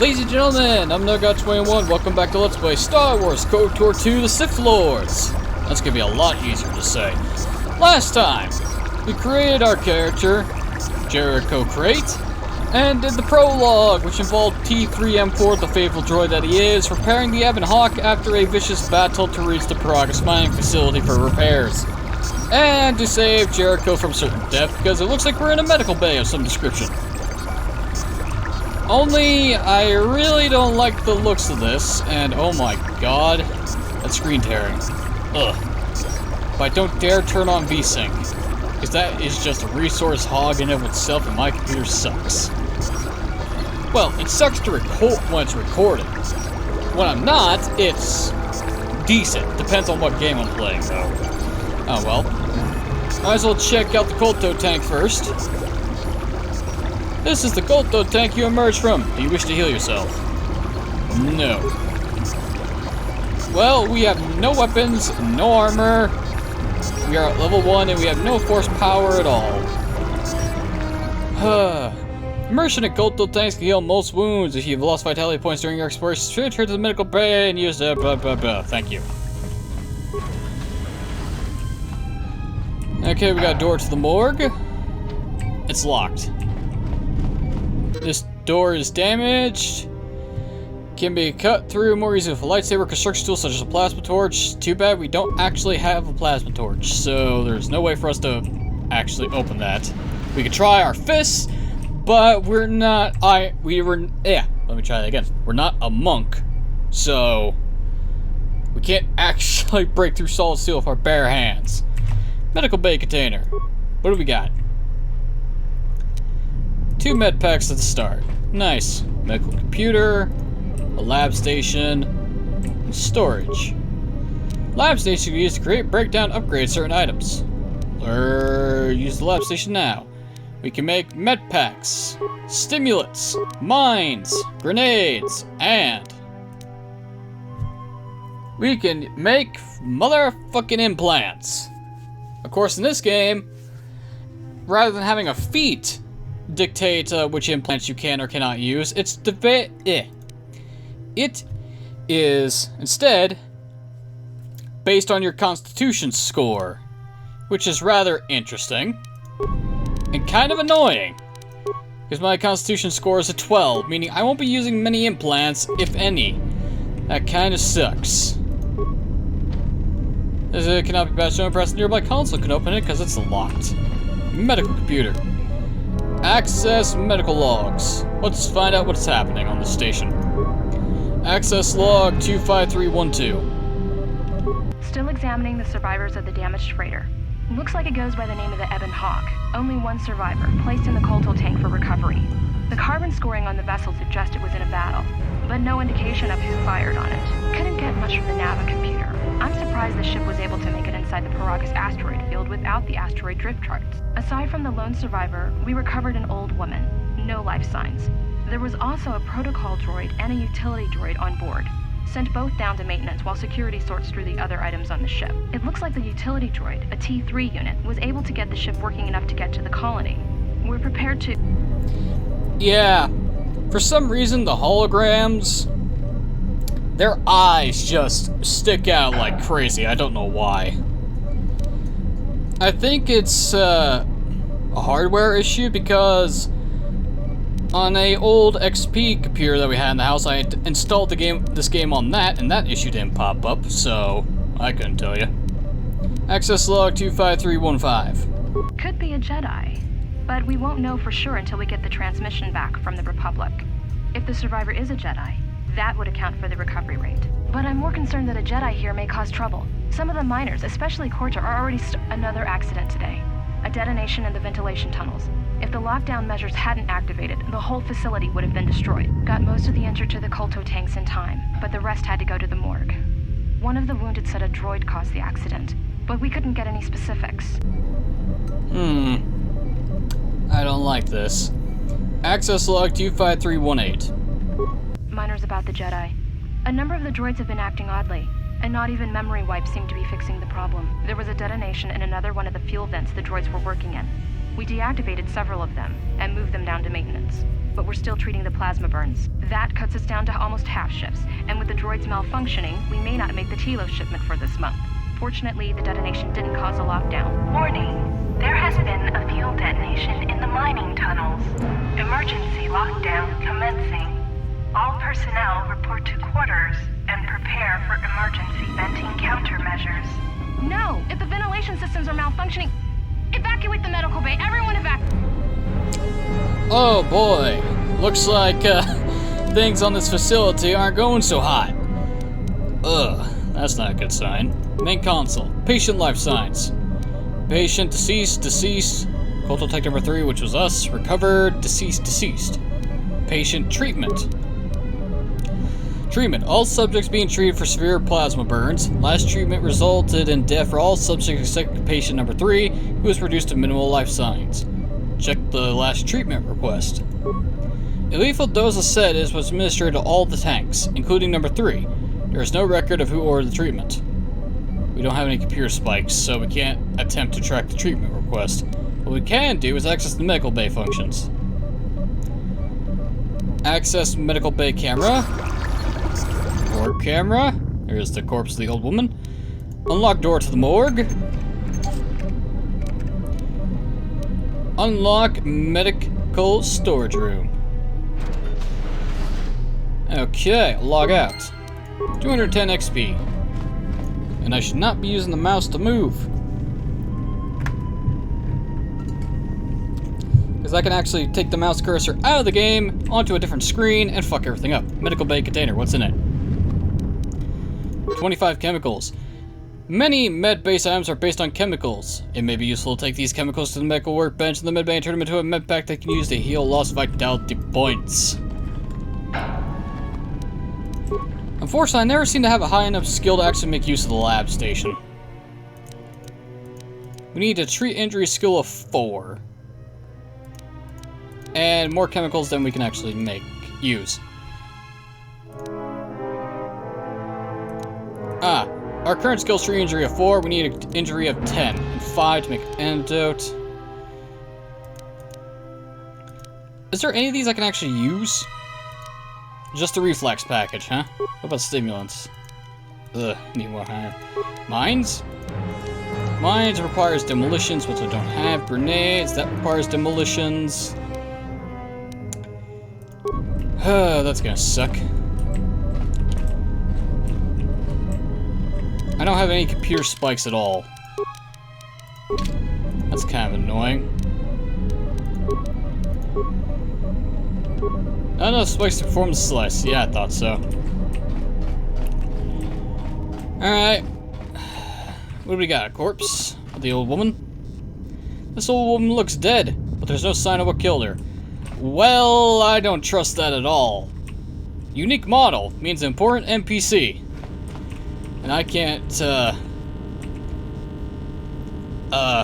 Ladies and gentlemen, I'm NoGod21. Welcome back to Let's Play Star Wars KOTOR 2 The Sith Lords. That's gonna be a lot easier to say. Last time, we created our character, Jericho Crate, and did the prologue, which involved T3M4, the faithful droid that he is, repairing the Ebon Hawk after a vicious battle to reach the Peragus mining facility for repairs. And to save Jericho from certain death, because it looks like we're in a medical bay of some description. Only, I really don't like the looks of this, and oh my god, that screen tearing. Ugh. But don't dare turn on VSync, because that is just a resource hog in of itself, and my computer sucks. Well, it sucks to record when it's recorded. When I'm not, it's decent. Depends on what game I'm playing, though. Oh well. Might as well check out the Kolto tank first. This is the Kolto tank you emerged from. Do you wish to heal yourself? No. Well, we have no weapons, no armor. We are at level 1 and we have no force power at all. Immersion in Kolto tanks can heal most wounds. If you've lost vitality points during your exploration, return to the medical bay and use the blah blah blah. Thank you. Okay, we got a door to the morgue. It's locked. This door is damaged. Can be cut through more easily with a lightsaber construction tool such as a plasma torch. Too bad we don't actually have a plasma torch, so there's no way for us to actually open that. We could try our fists, but we're not. Let me try that again. We're not a monk, so we can't actually break through solid steel with our bare hands. Medical bay container. What do we got? 2 med packs at the start. Nice. Medical computer, a lab station, and storage. Lab station can be used to create, break down, upgrade certain items. Use the lab station now. We can make med packs, stimulants, mines, grenades, and we can make motherfucking implants. Of course, in this game, rather than having a feat dictate which implants you can or cannot use, it is instead based on your constitution score, which is rather interesting and kind of annoying, because my constitution score is a 12, meaning I won't be using many implants, if any. That kind of sucks. As it cannot be patched, press the nearby console can open it because it's locked. Medical computer. Access medical logs. Let's find out what's happening on the station. Access log 25312. Still examining the survivors of the damaged freighter. Looks like it goes by the name of the Ebon Hawk. Only one survivor, placed in the Kolto tank for recovery. The carbon scoring on the vessel suggests it was in a battle, but no indication of who fired on it. Couldn't get much from the Nava computer. I'm surprised the ship was able to make it inside the Peragus asteroid field without the asteroid drift charts. Aside from the lone survivor, we recovered an old woman. No life signs. There was also a protocol droid and a utility droid on board. Sent both down to maintenance while security sorts through the other items on the ship. It looks like the utility droid, a T3 unit, was able to get the ship working enough to get to the colony. We're prepared to... Yeah. For some reason, the holograms, their eyes just stick out like crazy. I don't know why. I think it's a hardware issue, because on a old XP computer that we had in the house, I installed this game on that, and that issue didn't pop up, so I couldn't tell you. Access log 25315. Could be a Jedi, but we won't know for sure until we get the transmission back from the Republic. If the survivor is a Jedi, that would account for the recovery rate. But I'm more concerned that a Jedi here may cause trouble. Some of the miners, especially Korta, are already another accident today. A detonation in the ventilation tunnels. If the lockdown measures hadn't activated, the whole facility would have been destroyed. Got most of the injured to the Kolto tanks in time, but the rest had to go to the morgue. One of the wounded said a droid caused the accident, but we couldn't get any specifics. I don't like this. Access log 25318. Miners about the Jedi. A number of the droids have been acting oddly, and not even memory wipes seem to be fixing the problem. There was a detonation in another one of the fuel vents the droids were working in. We deactivated several of them and moved them down to maintenance. But we're still treating the plasma burns. That cuts us down to almost half shifts, and with the droids malfunctioning, we may not make the Tilo shipment for this month. Fortunately, the detonation didn't cause a lockdown. Warning. There has been a fuel detonation in the mining tunnels. Emergency lockdown commencing. All personnel report to quarters and prepare for emergency venting countermeasures. No! If the ventilation systems are malfunctioning, evacuate the medical bay. Everyone evacuate. Oh boy. Looks like things on this facility aren't going so hot. Ugh, that's not a good sign. Main console. Patient life signs. Patient deceased. Cultural tech number 3, which was us. Recovered, deceased. Patient treatment. Treatment. All subjects being treated for severe plasma burns. Last treatment resulted in death for all subjects except patient number 3, who was reduced to minimal life signs. Check the last treatment request. A lethal dose of Sith was administered to all the tanks, including number 3. There is no record of who ordered the treatment. We don't have any computer spikes, so we can't attempt to track the treatment request. What we can do is access the medical bay functions. Access medical bay camera. Morgue camera. There's the corpse of the old woman. Unlock door to the morgue. Unlock medical storage room. Okay, log out. 210 XP. And I should not be using the mouse to move. Because I can actually take the mouse cursor out of the game, onto a different screen, and fuck everything up. Medical bay container, what's in it? 25 chemicals. Many med-based items are based on chemicals. It may be useful to take these chemicals to the medical workbench in the med bay and turn them into a med pack that can use to heal lost vitality points. Unfortunately, I never seem to have a high enough skill to actually make use of the lab station. We need a treat injury skill of 4. And more chemicals than we can actually use. Our current skill's treat injury of 4, we need an injury of 10, and 5 to make an antidote. Is there any of these I can actually use? Just the reflex package, huh? What about stimulants? Ugh, need more higher. Mines? Mines requires demolitions, which I don't have. Grenades, that requires demolitions. That's gonna suck. I don't have any computer spikes at all. That's kind of annoying. Not enough spikes to perform the slice. Yeah, I thought so. Alright. What do we got? A corpse of the old woman? This old woman looks dead, but there's no sign of what killed her. Well, I don't trust that at all. Unique model means important NPC. And I can't,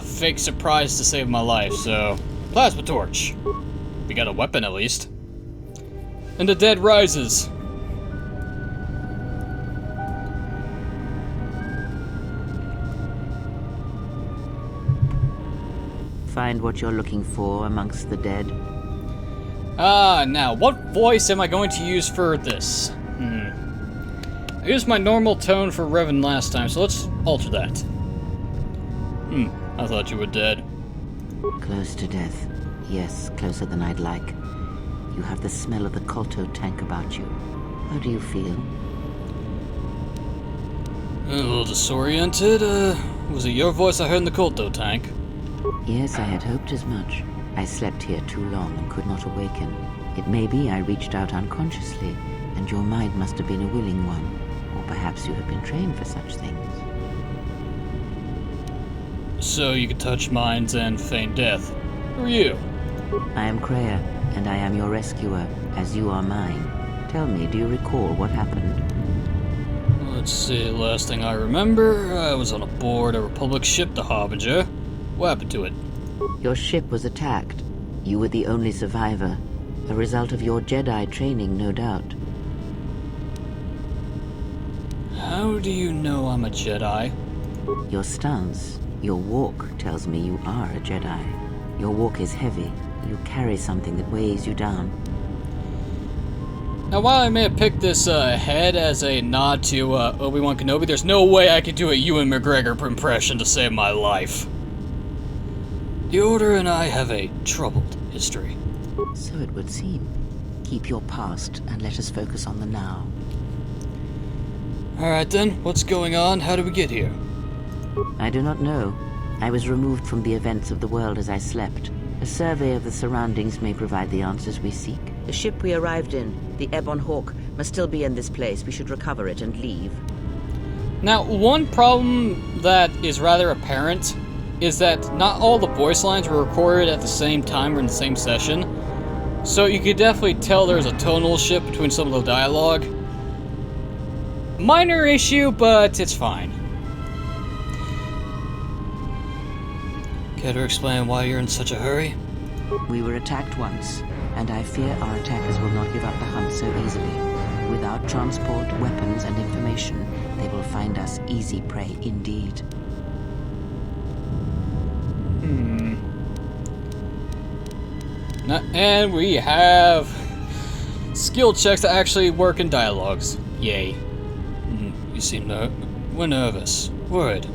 fake surprise to save my life, so... Plasma torch. We got a weapon, at least. And the dead rises. Find what you're looking for amongst the dead. Now, what voice am I going to use for this? I used my normal tone for Revan last time, so let's alter that. I thought you were dead. Close to death. Yes, closer than I'd like. You have the smell of the Kolto tank about you. How do you feel? A little disoriented. Was it your voice I heard in the Kolto tank? Yes, I had hoped as much. I slept here too long and could not awaken. It may be I reached out unconsciously, and your mind must have been a willing one. Or perhaps you have been trained for such things. So you could touch minds and feign death. Who are you? I am Kreia, and I am your rescuer, as you are mine. Tell me, do you recall what happened? Let's see, last thing I remember, I was on board a Republic ship, the Harbinger. What happened to it? Your ship was attacked. You were the only survivor. A result of your Jedi training, no doubt. How do you know I'm a Jedi? Your stance, your walk tells me you are a Jedi. Your walk is heavy. You carry something that weighs you down. Now, while I may have picked this head as a nod to Obi-Wan Kenobi, there's no way I could do a Ewan McGregor impression to save my life. The Order and I have a troubled history. So it would seem. Keep your past and let us focus on the now. Alright then, what's going on? How did we get here? I do not know. I was removed from the events of the world as I slept. A survey of the surroundings may provide the answers we seek. The ship we arrived in, the Ebon Hawk, must still be in this place. We should recover it and leave. Now, one problem that is rather apparent is that not all the voice lines were recorded at the same time or in the same session. So you could definitely tell there's a tonal shift between some of the dialogue. Minor issue, but it's fine. Care to explain why you're in such a hurry? We were attacked once, and I fear our attackers will not give up the hunt so easily. Without transport, weapons, and information, they will find us easy prey indeed. And we have skill checks that actually work in dialogues. Yay. You seem nervous. Worried.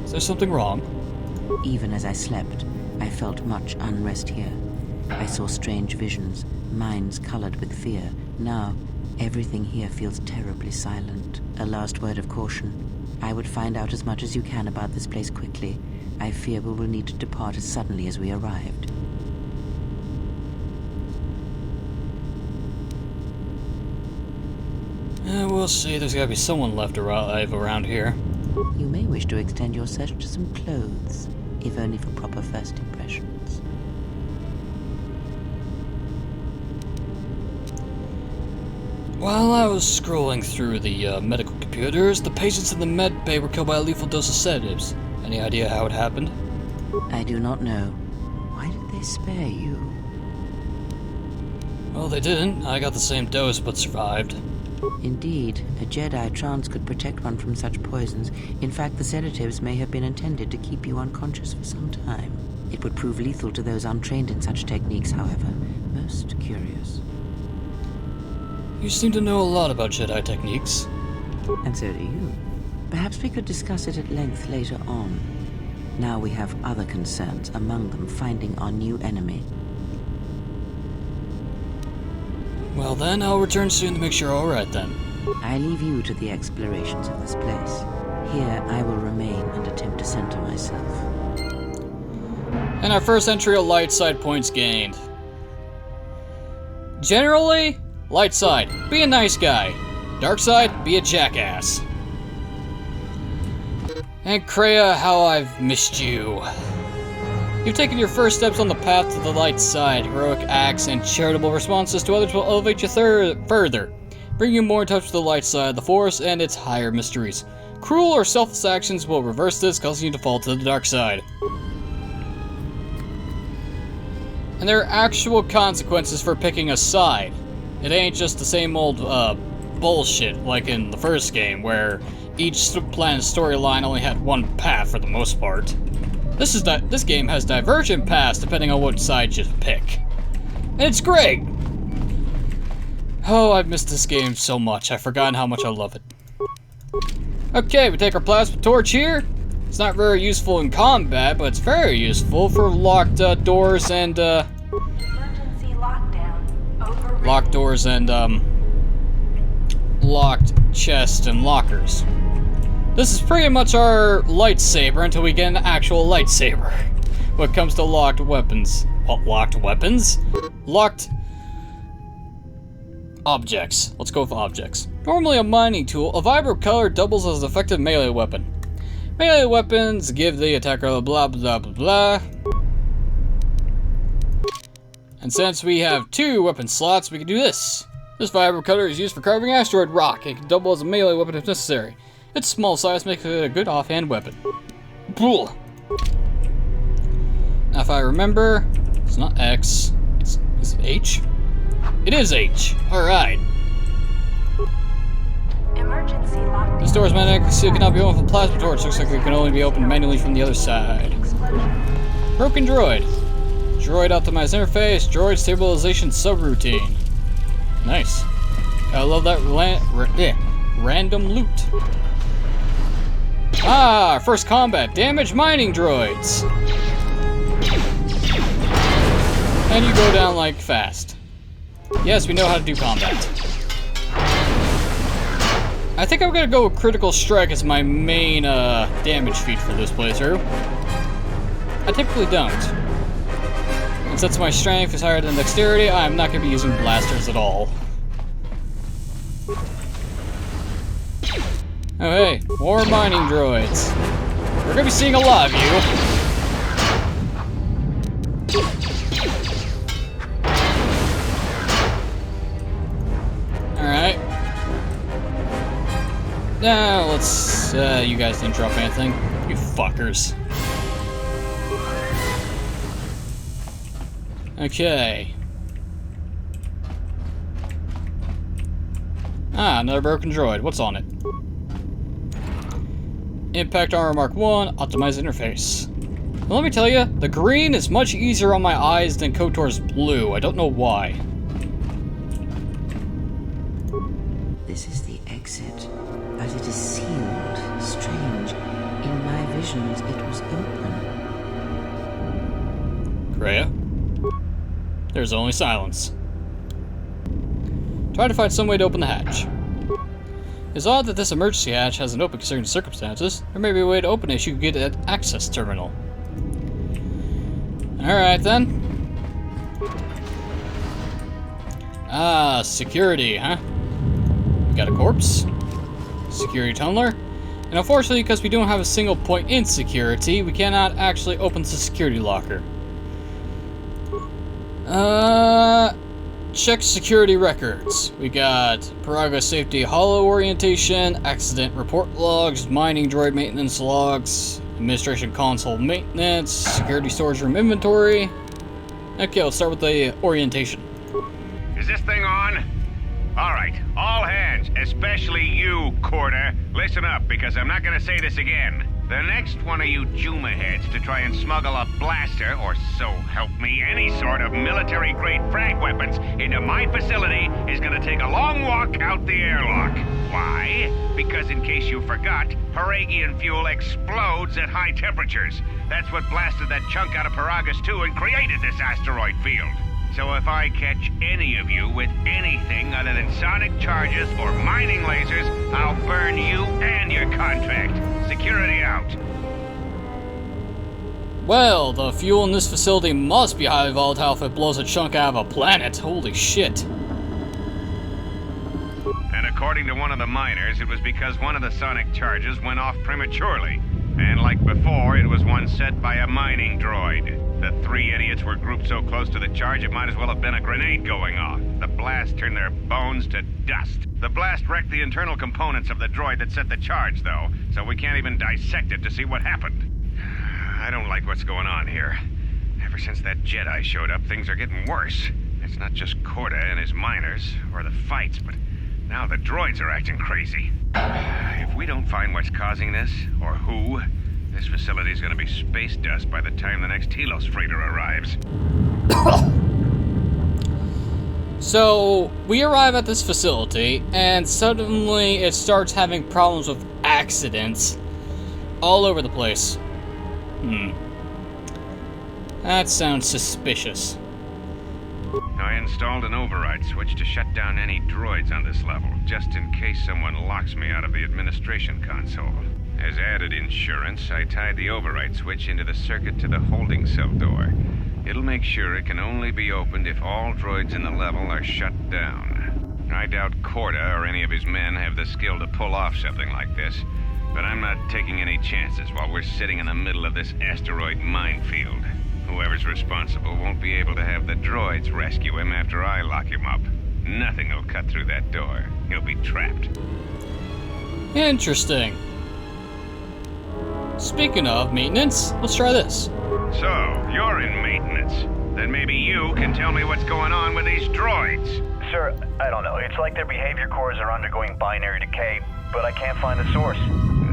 Is there something wrong? Even as I slept, I felt much unrest here. I saw strange visions, minds colored with fear. Now, everything here feels terribly silent. A last word of caution. I would find out as much as you can about this place quickly. I fear we will need to depart as suddenly as we arrived. We'll see. There's gotta be someone left alive around here. You may wish to extend your search to some clothes, if only for proper first impressions. While I was scrolling through the medical computers, the patients in the med bay were killed by a lethal dose of sedatives. Any idea how it happened? I do not know. Why did they spare you? Well, they didn't. I got the same dose but survived. Indeed, a Jedi trance could protect one from such poisons. In fact, the sedatives may have been intended to keep you unconscious for some time. It would prove lethal to those untrained in such techniques, however. Most curious. You seem to know a lot about Jedi techniques. And so do you. Perhaps we could discuss it at length later on. Now we have other concerns, among them finding our new enemy. Well then, I'll return soon to make sure you're alright then. I leave you to the explorations of this place. Here I will remain and attempt to center myself. And our first entry of light side points gained. Generally, light side, be a nice guy. Dark side, be a jackass. And Kreia, how I've missed you. You've taken your first steps on the path to the light side. Heroic acts and charitable responses to others will elevate you further, bring you more in touch with the light side of the Force and its higher mysteries. Cruel or selfless actions will reverse this, causing you to fall to the dark side. And there are actual consequences for picking a side. It ain't just the same old bullshit like in the first game, where each planet's storyline only had one path for the most part. This game has divergent paths depending on what side you pick. And it's great! Oh, I've missed this game so much. I've forgotten how much I love it. Okay, we take our plasma torch here. It's not very useful in combat, but it's very useful for locked doors and Emergency lockdown. Overridden. locked doors and locked chests and lockers. This is pretty much our lightsaber until we get an actual lightsaber. When it comes to locked weapons. What, locked weapons? Locked objects. Let's go with objects. Normally a mining tool, a vibrant color doubles as an effective melee weapon. Melee weapons give the attacker blah blah blah blah. And since we have 2 weapon slots, we can do this. This vibrant cutter is used for carving asteroid rock. It can double as a melee weapon if necessary. Its small size makes it a good offhand weapon. Now if I remember, it's not X, is it H? It is H, alright. Emergency lockdown. This door is magnetically sealed, cannot be opened with a plasma torch. Looks like it can only be opened manually from the other side. Explosion. Broken droid. Droid optimized interface, droid stabilization subroutine. Nice. I love that random loot. Ah, first combat. Damage mining droids. And you go down like fast. Yes, we know how to do combat. I think I'm gonna go with critical strike as my main damage feat for this playthrough. I typically don't. And since my strength is higher than dexterity, I'm not gonna be using blasters at all. Oh hey, more mining droids. We're gonna be seeing a lot of you. Alright. Now let's, you guys didn't drop anything. You fuckers. Okay. Ah, another broken droid. What's on it? Impact Armor Mark 1, Optimized Interface. Well, let me tell you, the green is much easier on my eyes than KOTOR's blue. I don't know why. This is the exit, but it is sealed. Strange. In my visions, it was open. Kreia? There's only silence. Try to find some way to open the hatch. It's odd that this emergency hatch hasn't opened considering circumstances. There may be a way to open it if you get an access terminal. Alright then. Ah, security, huh? We got a corpse. Security tunneler. And unfortunately, because we don't have a single point in security, we cannot actually open the security locker. Check security records. We got Peragus safety holo orientation, accident report logs, mining droid maintenance logs, administration console maintenance, security storage room inventory. Okay, let's start with the orientation. Is this thing on? Alright, all hands, especially you, Corda. Listen up, because I'm not gonna say this again. The next one of you Juma heads to try and smuggle a blaster, or so help me, any sort of military-grade frag weapons into my facility is gonna take a long walk out the airlock. Why? Because in case you forgot, Peragian fuel explodes at high temperatures. That's what blasted that chunk out of Peragus 2 and created this asteroid field. So if I catch any of you with anything other than sonic charges or mining lasers, I'll burn you and your contract. Security out. Well, the fuel in this facility must be highly volatile if it blows a chunk out of a planet. Holy shit. And according to one of the miners, it was because one of the sonic charges went off prematurely. And like before, it was one set by a mining droid. The three idiots were grouped so close to the charge it might as well have been a grenade going off. The blast turned their bones to dust. The blast wrecked the internal components of the droid that set the charge, though, so we can't even dissect it to see what happened. I don't like what's going on here. Ever since that Jedi showed up, things are getting worse. It's not just Corda and his miners, or the fights, but now the droids are acting crazy. If we don't find what's causing this, or who, this facility's gonna be space dust by the time the next Telos freighter arrives. So, we arrive at this facility, and suddenly it starts having problems with accidents all over the place. That sounds suspicious. I installed an override switch to shut down any droids on this level, just in case someone locks me out of the administration console. As added insurance, I tied the override switch into the circuit to the holding cell door. It'll make sure it can only be opened if all droids in the level are shut down. I doubt Corda or any of his men have the skill to pull off something like this, but I'm not taking any chances while we're sitting in the middle of this asteroid minefield. Whoever's responsible won't be able to have the droids rescue him after I lock him up. Nothing will cut through that door. He'll be trapped. Interesting. Speaking of maintenance, let's try this. So, you're in maintenance. Then maybe you can tell me what's going on with these droids. Sir, I don't know. It's like their behavior cores are undergoing binary decay, but I can't find the source.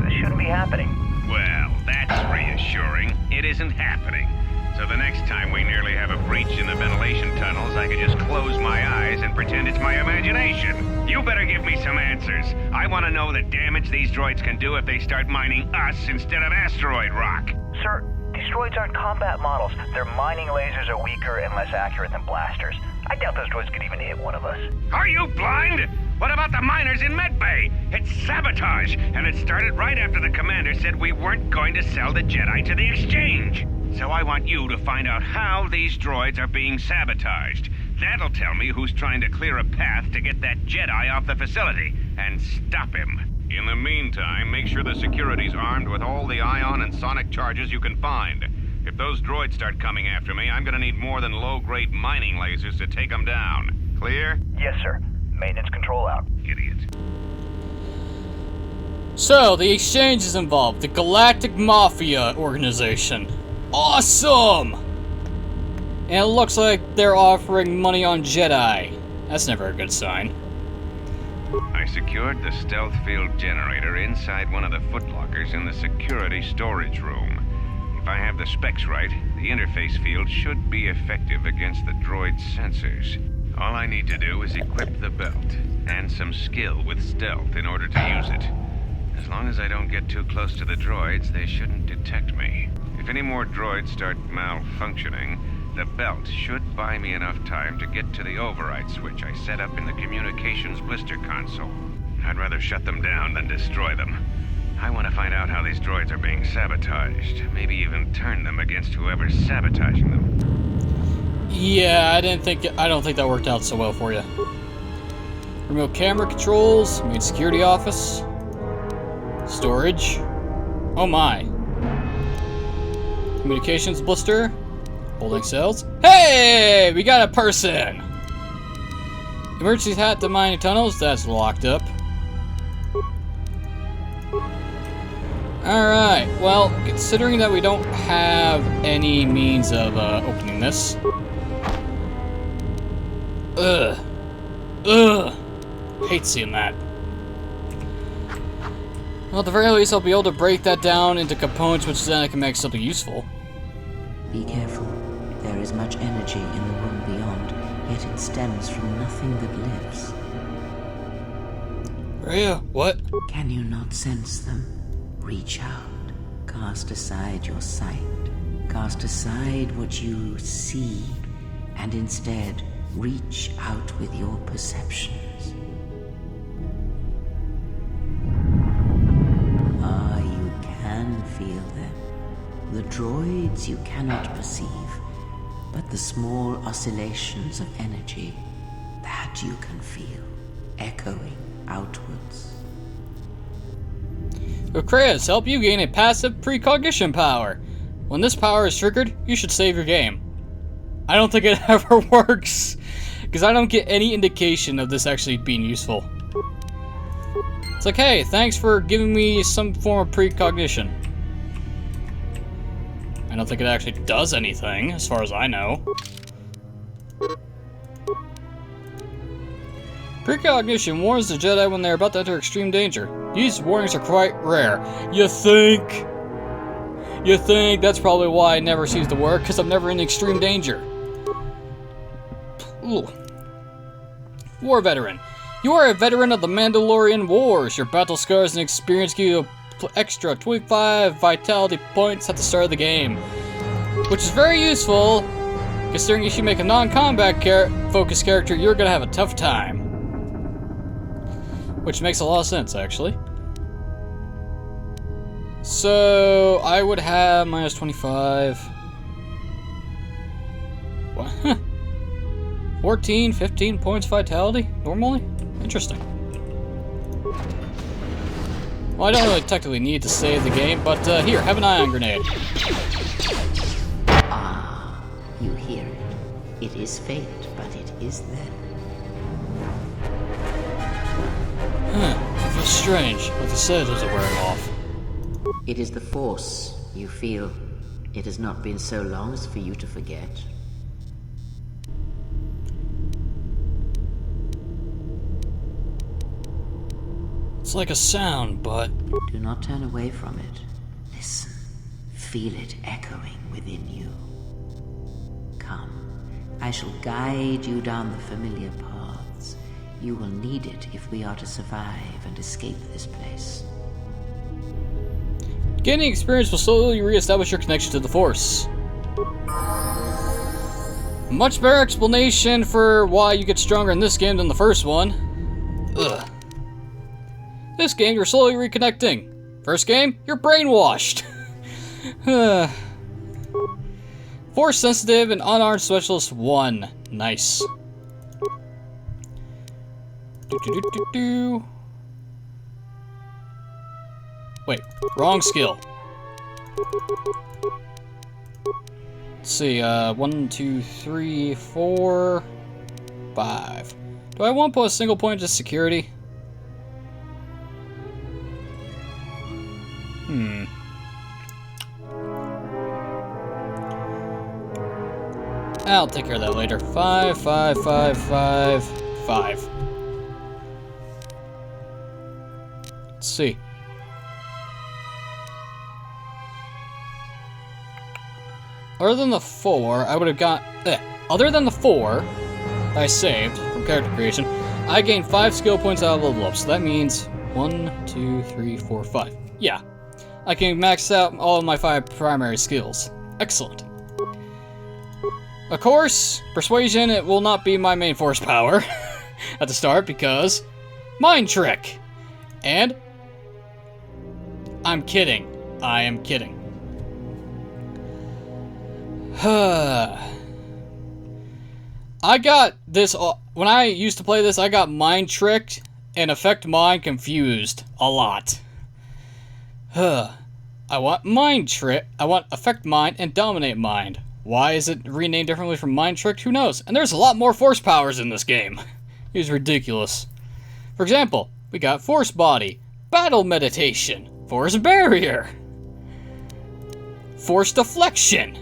It shouldn't be happening. Well, that's reassuring. It isn't happening. So the next time we nearly have a breach in the ventilation tunnels, I can just close my eyes and pretend it's my imagination. You better give me some answers. I want to know the damage these droids can do if they start mining us instead of asteroid rock. Sir, these droids aren't combat models. Their mining lasers are weaker and less accurate than blasters. I doubt those droids could even hit one of us. Are you blind? What about the miners in Medbay? It's sabotage, and it started right after the commander said we weren't going to sell the Jedi to the exchange. So I want you to find out how these droids are being sabotaged. That'll tell me who's trying to clear a path to get that Jedi off the facility, and stop him. In the meantime, make sure the security's armed with all the ion and sonic charges you can find. If those droids start coming after me, I'm gonna need more than low-grade mining lasers to take them down. Clear? Yes, sir. Maintenance control out. Idiot. So, the exchange is involved. The Galactic Mafia organization. Awesome! And it looks like they're offering money on Jedi. That's never a good sign. I secured the stealth field generator inside one of the footlockers in the security storage room. If I have the specs right, the interface field should be effective against the droid's sensors. All I need to do is equip the belt, and some skill with stealth in order to use it. As long as I don't get too close to the droids, they shouldn't detect me. If any more droids start malfunctioning, the belt should buy me enough time to get to the override switch I set up in the communications blister console. I'd rather shut them down than destroy them. I want to find out how these droids are being sabotaged. Maybe even turn them against whoever's sabotaging them. Yeah, I don't think that worked out so well for you. Remote camera controls, main security office, storage. Oh my. Communications blister, holding cells. Hey, we got a person. Emergency hat to mining tunnels. That's locked up. Alright, well, considering that we don't have any means of opening this. Hate seeing that. Well, at the very least, I'll be able to break that down into components, which then I can make something useful. Be careful. There is much energy in the room beyond, yet it stems from nothing that lives. Rhea, what? Can you not sense them? Reach out. Cast aside your sight. Cast aside what you see, and instead reach out with your perceptions. You can feel them. The droids you cannot perceive, but the small oscillations of energy, that you can feel, echoing outwards. Ocreas help you gain a passive precognition power. When this power is triggered, you should save your game. I don't think it ever works, because I don't get any indication of this actually being useful. It's like, hey, thanks for giving me some form of precognition. I don't think it actually does anything, as far as I know. Precognition warns the Jedi when they're about to enter extreme danger. These warnings are quite rare. You think? You think? That's probably why it never seems to work, because I'm never in extreme danger. Ooh. War veteran. You are a veteran of the Mandalorian Wars. Your battle scars and experience give you extra 25 vitality points at the start of the game, which is very useful, considering if you make a non-combat focused character, you're gonna have a tough time. Which makes a lot of sense, actually. So, I would have minus 25. What? 14, 15 points vitality, normally? Interesting. Well, I don't really technically need to save the game, but here, have an ion grenade. Ah, you hear it. It is fate, but it is then. It feels strange, like the sedatives are wearing off. It is the Force, you feel. It has not been so long as for you to forget. It's like a sound, but... Do not turn away from it. Listen. Feel it echoing within you. Come, I shall guide you down the familiar paths. You will need it if we are to survive and escape this place. Gaining experience will slowly reestablish your connection to the Force. Much better explanation for why you get stronger in this game than the first one. Ugh. This game, you're slowly reconnecting. First game, you're brainwashed. Force sensitive and unarmed specialist 1. Nice. Wait, wrong skill. Let's see, 1, 2, 3, 4, 5. Do I want to put a single point to security? I'll take care of that later. 5, 5, 5, 5, 5. Let's see. Other than the 4, I would have got... Other than the 4 that I saved from character creation, I gained 5 skill points out of level up. So that means 1, 2, 3, 4, 5. Yeah. I can max out all of my 5 primary skills. Excellent. Of course, persuasion, it will not be my main force power at the start because mind trick. And I'm kidding. I am kidding. I got this when I used to play this. I got mind tricked and affect mind confused a lot. I want mind trick. I want affect mind and dominate mind. Why is it renamed differently from mind trick? Who knows? And there's a lot more force powers in this game. It was ridiculous. For example, we got force body, battle meditation, force barrier, force deflection.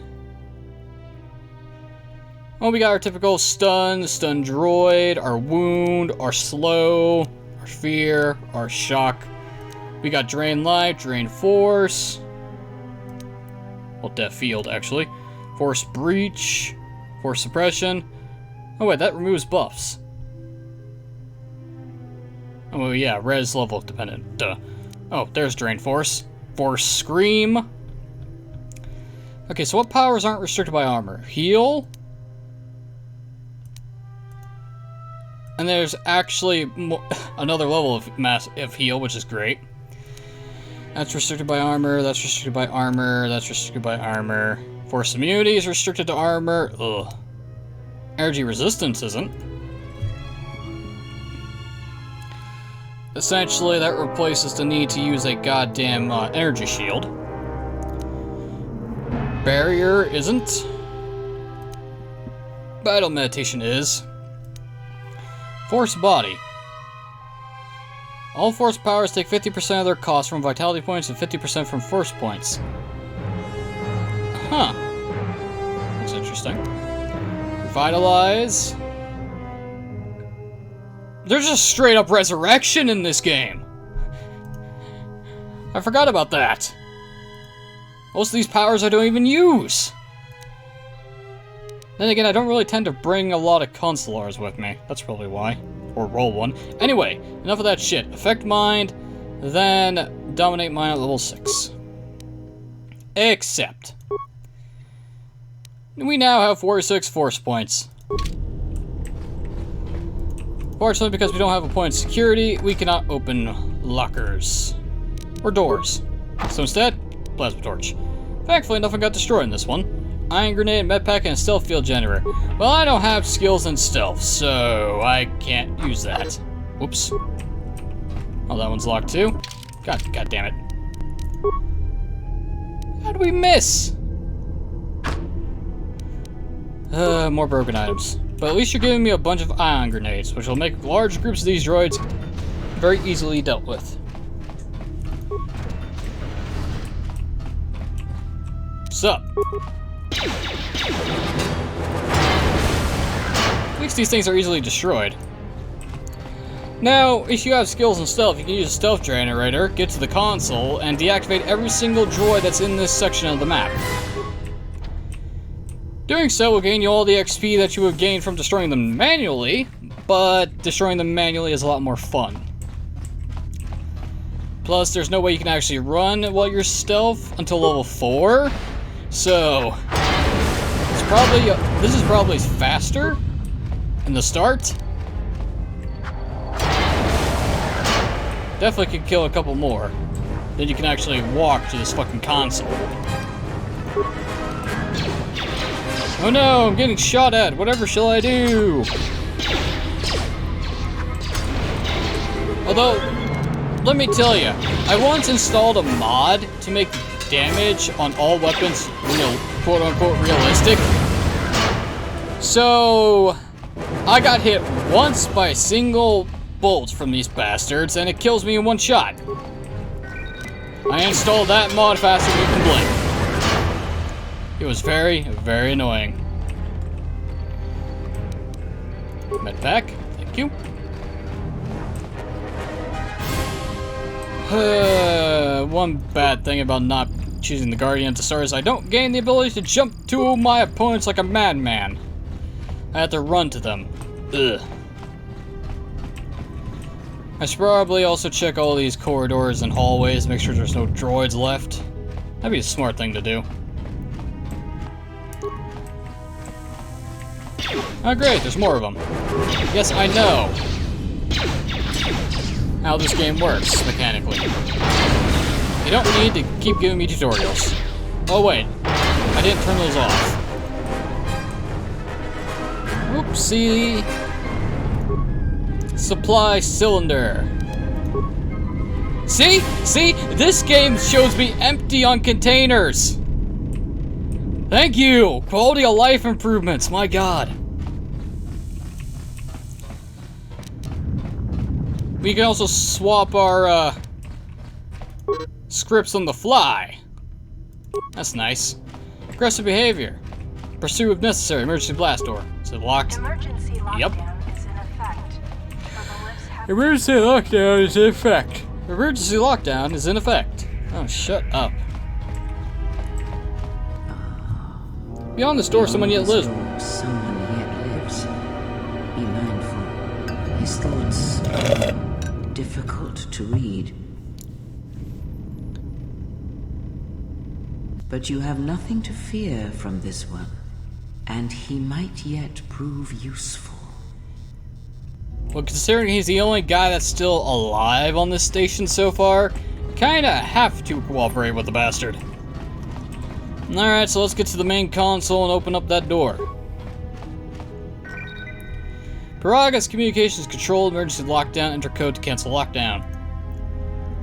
Well, we got our typical stun droid, our wound, our slow, our fear, our shock. We got drain life, drain force. Well, death field, actually. Force breach, force suppression. Oh wait, that removes buffs. Oh yeah, res level dependent. Duh. Oh, there's drain force. Force scream. Okay, so what powers aren't restricted by armor? Heal. And there's actually another level of heal, which is great. That's restricted by armor, that's restricted by armor, that's restricted by armor. Force immunity is restricted to armor. Ugh. Energy resistance isn't. Essentially, that replaces the need to use a goddamn energy shield. Barrier isn't. Battle meditation is. Force body. All force powers take 50% of their cost from vitality points and 50% from force points. Huh. That's interesting. Revitalize. There's just straight up resurrection in this game. I forgot about that. Most of these powers I don't even use. Then again, I don't really tend to bring a lot of consulars with me. That's probably why. Or roll one. Anyway, enough of that shit. Affect mind, then dominate mind at level 6. Except we now have 46 force points. Fortunately, because we don't have a point of security, we cannot open lockers or doors. So instead, plasma torch. Thankfully, nothing got destroyed in this one. Iron grenade, medpack, and a stealth field generator. Well, I don't have skills in stealth, so I can't use that. Whoops. Oh, that one's locked too. God damn it. How did we miss? More broken items. But at least you're giving me a bunch of ion grenades, which will make large groups of these droids very easily dealt with. Sup? At least these things are easily destroyed. Now, if you have skills in stealth, you can use a stealth generator, get to the console, and deactivate every single droid that's in this section of the map. Doing so will gain you all the XP that you would gain from destroying them manually, but destroying them manually is a lot more fun. Plus, there's no way you can actually run while you're stealth until level 4, so this is probably faster in the start. Definitely could kill a couple more. Then you can actually walk to this fucking console. Oh no, I'm getting shot at. Whatever shall I do? Although, let me tell you, I once installed a mod to make damage on all weapons, quote-unquote realistic. So, I got hit once by a single bolt from these bastards, and it kills me in one shot. I installed that mod faster than you can blink. It was very, very annoying. Medpack, thank you. One bad thing about not choosing the Guardian at the start is I don't gain the ability to jump to my opponents like a madman. I have to run to them. Ugh. I should probably also check all these corridors and hallways, make sure there's no droids left. That'd be a smart thing to do. Oh great, there's more of them. Yes, I know how this game works, mechanically. You don't need to keep giving me tutorials. Oh wait, I didn't turn those off. Oopsie. Supply cylinder. See? See? This game shows me empty on containers. Thank you! Quality of life improvements, my god. We can also swap our scripts on the fly. That's nice. Aggressive behavior. Pursue if necessary. Emergency blast door. Is it locked? Emergency lockdown Yep. is in effect. Turbolips have Emergency lockdown is in effect. Emergency lockdown is in effect. Oh, shut up. Beyond this door, someone yet lives. Someone yet lives. Be mindful. His thoughts are difficult to read. But you have nothing to fear from this one, and he might yet prove useful. Well, considering he's the only guy that's still alive on this station so far, kinda have to cooperate with the bastard. Alright, so let's get to the main console and open up that door. Peragus Communications Control Emergency Lockdown. Enter code to cancel lockdown.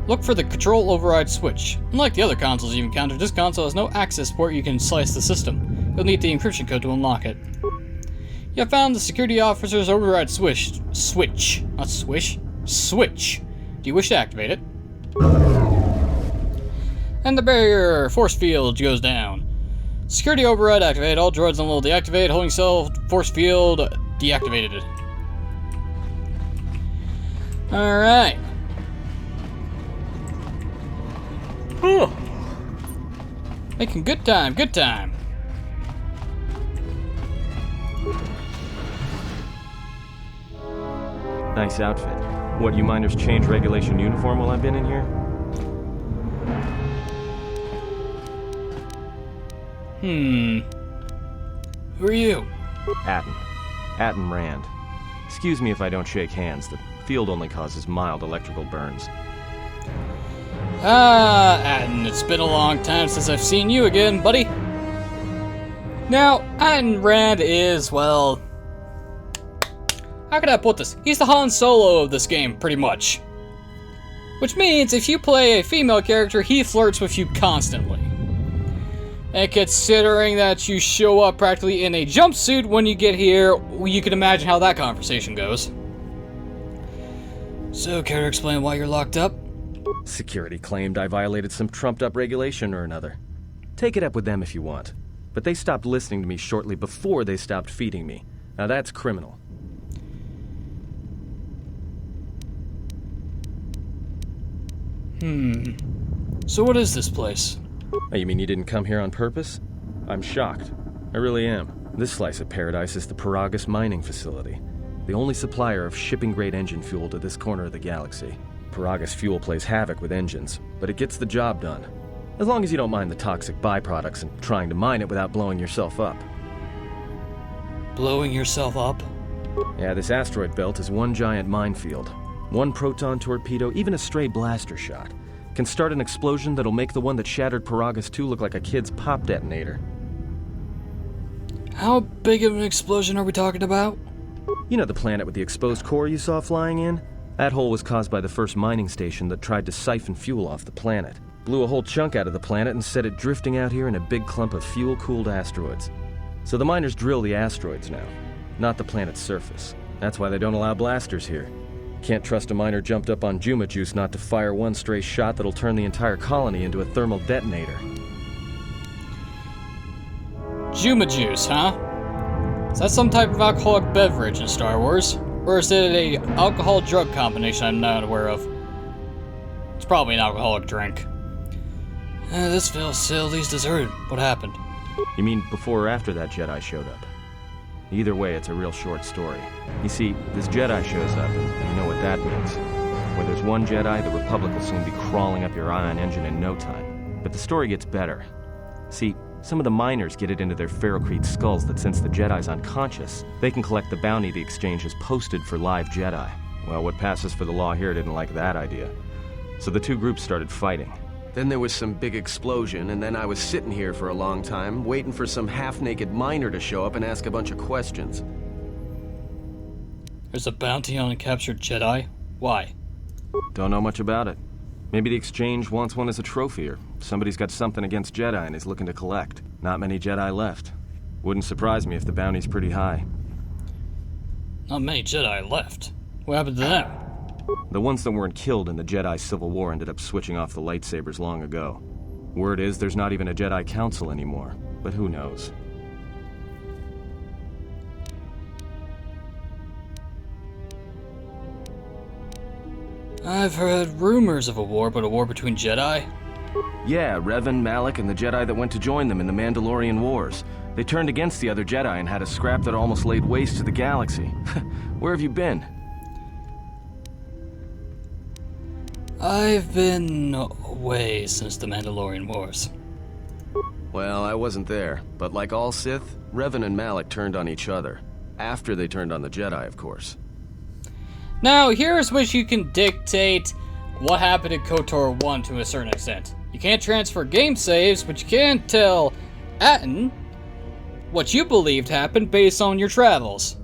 Look for the control override switch. Unlike the other consoles you've encountered, this console has no access port you can slice the system. You'll need the encryption code to unlock it. You have found the security officer's override switch. Not swish. Switch. Do you wish to activate it? And the barrier force field goes down. Security override activated. All droids on level deactivate. Holding cell force field deactivated. Alright. Whew. Making good time, good time. Nice outfit. What, you minders change regulation uniform while I've been in here? Who are you? Atten Rand. Excuse me if I don't shake hands. The field only causes mild electrical burns. Ah, Atten, it's been a long time since I've seen you again, buddy. Now, Atten Rand is, well... how can I put this? He's the Han Solo of this game, pretty much. Which means, if you play a female character, he flirts with you constantly. And considering that you show up practically in a jumpsuit when you get here, you can imagine how that conversation goes. So, care to explain why you're locked up? Security claimed I violated some trumped-up regulation or another. Take it up with them if you want. But they stopped listening to me shortly before they stopped feeding me. Now that's criminal. So what is this place? Oh, you mean you didn't come here on purpose? I'm shocked. I really am. This slice of paradise is the Peragus mining facility, the only supplier of shipping-grade engine fuel to this corner of the galaxy. Peragus fuel plays havoc with engines, but it gets the job done. As long as you don't mind the toxic byproducts and trying to mine it without blowing yourself up. Blowing yourself up? Yeah, this asteroid belt is one giant minefield. One proton torpedo, even a stray blaster shot, can start an explosion that'll make the one that shattered Peragus 2 look like a kid's pop detonator. How big of an explosion are we talking about? You know the planet with the exposed core you saw flying in? That hole was caused by the first mining station that tried to siphon fuel off the planet. Blew a whole chunk out of the planet and set it drifting out here in a big clump of fuel-cooled asteroids. So the miners drill the asteroids now, not the planet's surface. That's why they don't allow blasters here. Can't trust a miner jumped up on Juma Juice not to fire one stray shot that'll turn the entire colony into a thermal detonator. Juma Juice, huh? Is that some type of alcoholic beverage in Star Wars? Or is it a alcohol-drug combination I'm not aware of? It's probably an alcoholic drink. This facility's deserted. What happened? You mean before or after that Jedi showed up? Either way, it's a real short story. You see, this Jedi shows up, and you know what that means. Where there's one Jedi, the Republic will soon be crawling up your ion engine in no time. But the story gets better. See, some of the miners get it into their ferrocrete skulls that since the Jedi's unconscious, they can collect the bounty the exchange has posted for live Jedi. Well, what passes for the law here didn't like that idea. So the two groups started fighting. Then there was some big explosion, and then I was sitting here for a long time, waiting for some half-naked miner to show up and ask a bunch of questions. There's a bounty on a captured Jedi? Why? Don't know much about it. Maybe the exchange wants one as a trophy, or somebody's got something against Jedi and is looking to collect. Not many Jedi left. Wouldn't surprise me if the bounty's pretty high. Not many Jedi left. What happened to them? The ones that weren't killed in the Jedi Civil War ended up switching off the lightsabers long ago. Word is there's not even a Jedi Council anymore, but who knows? I've heard rumors of a war, but a war between Jedi? Yeah, Revan, Malak, and the Jedi that went to join them in the Mandalorian Wars. They turned against the other Jedi and had a scrap that almost laid waste to the galaxy. Where have you been? I've been away since the Mandalorian Wars. Well, I wasn't there, but like all Sith, Revan and Malak turned on each other. After they turned on the Jedi, of course. Now, here's which you can dictate what happened in KOTOR 1 to a certain extent. You can't transfer game saves, but you can tell Atten what you believed happened based on your travels.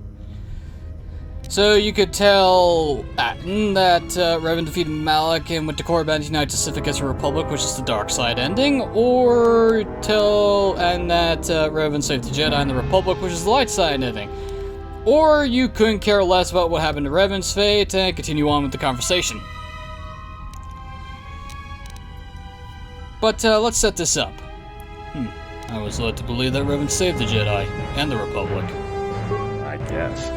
So you could tell Atten that Revan defeated Malak and went to Korriban to unite Sith against the Republic, which is the dark side ending, or tell Atten that Revan saved the Jedi and the Republic, which is the light side ending. Or you couldn't care less about what happened to Revan's fate and continue on with the conversation. But let's set this up. I was led to believe that Revan saved the Jedi and the Republic. I guess.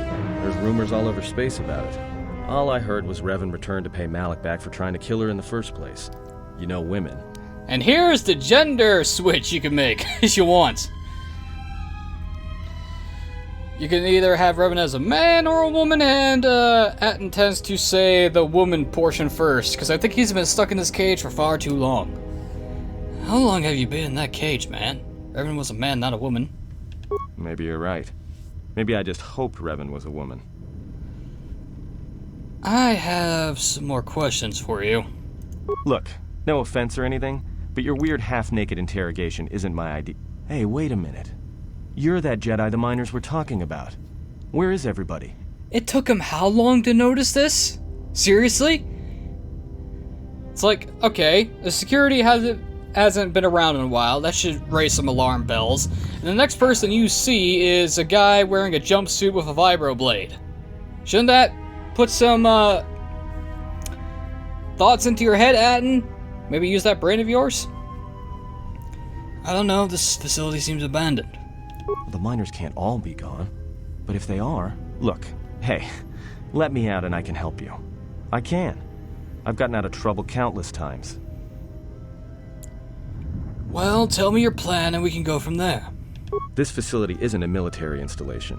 There's rumors all over space about it. All I heard was Revan returned to pay Malak back for trying to kill her in the first place. You know, women. And here's the gender switch you can make, if you want. You can either have Revan as a man or a woman, and Atten tends to say the woman portion first, because I think he's been stuck in this cage for far too long. How long have you been in that cage, man? Revan was a man, not a woman. Maybe you're right. Maybe I just hoped Revan was a woman. I have some more questions for you. Look, no offense or anything, but your weird half-naked interrogation isn't my idea. Hey, wait a minute. You're that Jedi the miners were talking about. Where is everybody? It took him how long to notice this? Seriously? It's like, okay, the security hasn't been around in a while. That should raise some alarm bells. And the next person you see is a guy wearing a jumpsuit with a vibroblade. Shouldn't that put some thoughts into your head, Atten? Maybe use that brain of yours? I don't know, this facility seems abandoned. The miners can't all be gone. But if they are... Look, hey, let me out and I can help you. I can. I've gotten out of trouble countless times. Well, tell me your plan and we can go from there. This facility isn't a military installation,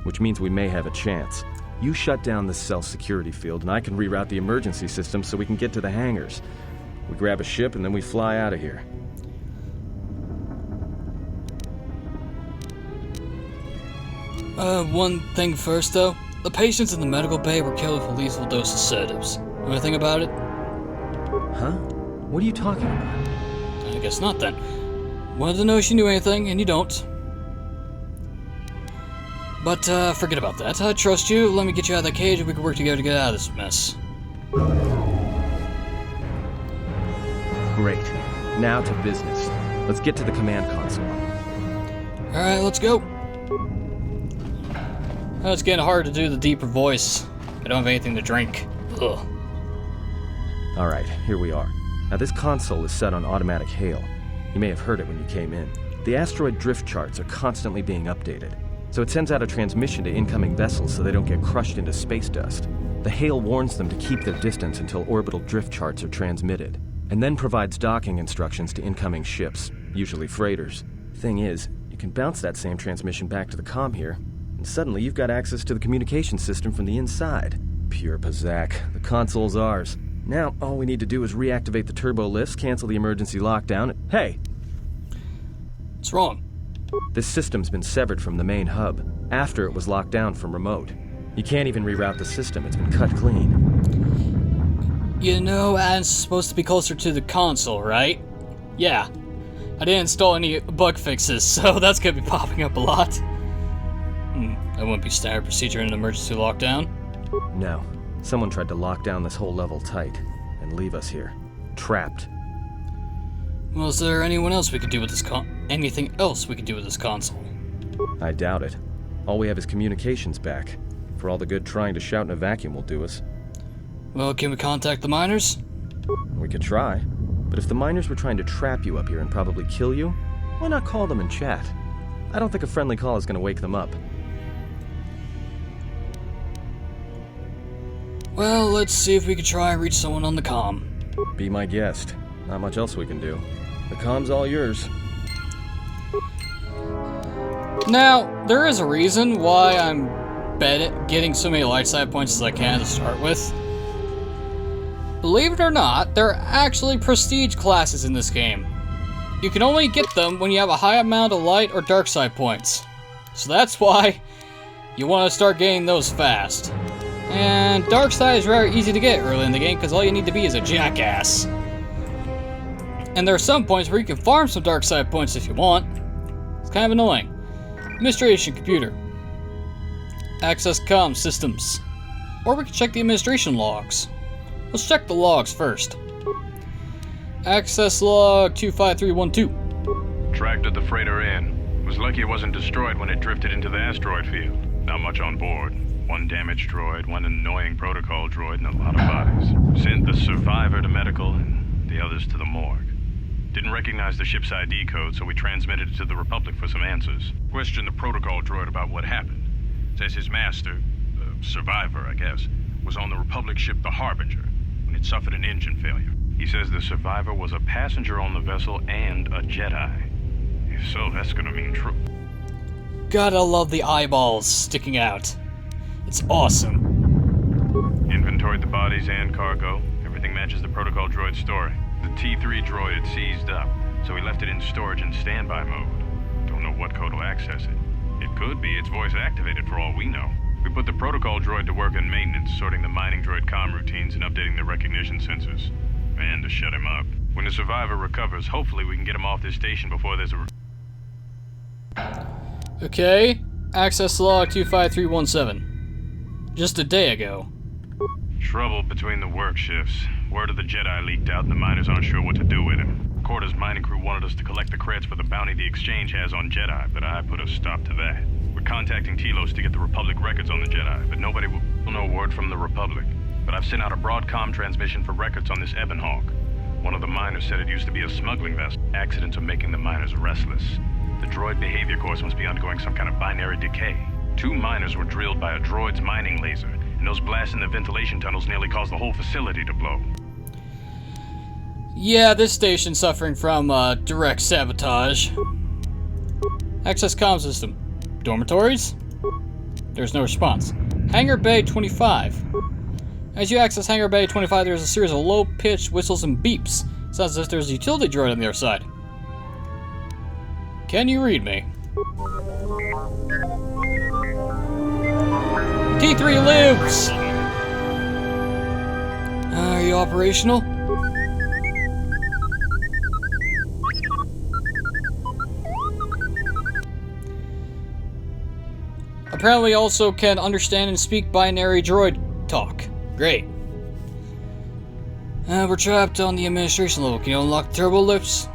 which means we may have a chance. You shut down the cell security field, and I can reroute the emergency system so we can get to the hangars. We grab a ship, and then we fly out of here. One thing first, though. The patients in the medical bay were killed with a lethal dose of sedatives. Know anything about it? Huh? What are you talking about? I guess not, then. Wanted to know if you knew anything, and you don't. But, forget about that. I trust you. Let me get you out of that cage, and we can work together to get out of this mess. Great. Now to business. Let's get to the command console. Alright, let's go. Oh, it's getting hard to do the deeper voice. I don't have anything to drink. Ugh. Alright, here we are. Now this console is set on automatic hail. You may have heard it when you came in. The asteroid drift charts are constantly being updated, so it sends out a transmission to incoming vessels so they don't get crushed into space dust. The hail warns them to keep their distance until orbital drift charts are transmitted, and then provides docking instructions to incoming ships, usually freighters. Thing is, you can bounce that same transmission back to the comm here, and suddenly you've got access to the communication system from the inside. Pure pizzazz. The console's ours. Now, all we need to do is reactivate the turbo lifts, cancel the emergency lockdown. Hey! What's wrong? This system's been severed from the main hub, after it was locked down from remote. You can't even reroute the system, it's been cut clean. You know, Adam's supposed to be closer to the console, right? Yeah. I didn't install any bug fixes, so that's gonna be popping up a lot. That wouldn't be standard procedure in an emergency lockdown. No. Someone tried to lock down this whole level tight, and leave us here. Trapped. Well, is there anyone else we could do with this anything else we could do with this console? I doubt it. All we have is communications back. For all the good trying to shout in a vacuum will do us. Well, can we contact the miners? We could try. But if the miners were trying to trap you up here and probably kill you, why not call them and chat? I don't think a friendly call is going to wake them up. Well, let's see if we can try and reach someone on the comm. Be my guest. Not much else we can do. The comm's all yours. Now, there is a reason why I'm getting so many light side points as I can to start with. Believe it or not, there are actually prestige classes in this game. You can only get them when you have a high amount of light or dark side points. So that's why you want to start getting those fast. And dark side is very easy to get early in the game because all you need to be is a jackass. And there are some points where you can farm some dark side points if you want. It's kind of annoying. Administration computer. Access comm systems. Or we can check the administration logs. Let's check the logs first. Access log 25312. Tracked the freighter in. Was lucky it wasn't destroyed when it drifted into the asteroid field. Not much on board. One damaged droid, one annoying protocol droid, and a lot of bodies. Sent the survivor to medical and the others to the morgue. Didn't recognize the ship's ID code, so we transmitted it to the Republic for some answers. Questioned the protocol droid about what happened. Says his master, the survivor, I guess, was on the Republic ship the Harbinger when it suffered an engine failure. He says the survivor was a passenger on the vessel and a Jedi. If so, that's gonna mean true. Gotta love the eyeballs sticking out. It's awesome. Inventoried the bodies and cargo. Everything matches the protocol droid's story. The T3 droid had seized up, so we left it in storage and standby mode. Don't know what code will access it. It could be its voice activated for all we know. We put the protocol droid to work in maintenance, sorting the mining droid comm routines and updating the recognition sensors. And to shut him up. When the survivor recovers, hopefully we can get him off this station before there's a... Okay. Access log 25317. Just a day ago. Trouble between the work shifts. Word of the Jedi leaked out and the miners aren't sure what to do with him. Quarter's mining crew wanted us to collect the creds for the bounty the Exchange has on Jedi, but I put a stop to that. We're contacting Telos to get the Republic records on the Jedi, but nobody will know word from the Republic. But I've sent out a broadcom transmission for records on this Ebon Hawk. One of the miners said it used to be a smuggling vessel. Accidents are making the miners restless. The droid behavior course must be undergoing some kind of binary decay. 2 miners were drilled by a droid's mining laser, and those blasts in the ventilation tunnels nearly caused the whole facility to blow. Yeah, this station's suffering from direct sabotage. Access comm system. Dormitories? There's no response. Hangar Bay 25. As you access Hangar Bay 25, there's a series of low-pitched whistles and beeps. Sounds as if there's a utility droid on the other side. Can you read me? T3 loops! Are you operational? Apparently also can understand and speak binary droid talk. Great. We're trapped on the administration level. Can you unlock the turbo lips?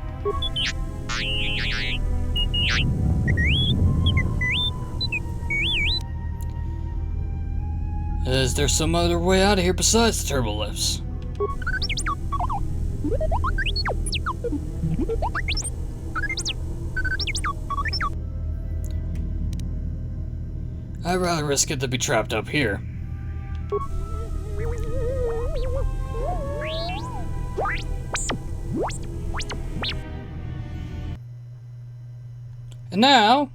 Is there some other way out of here besides the turbo lifts? I'd rather risk it than be trapped up here. And now,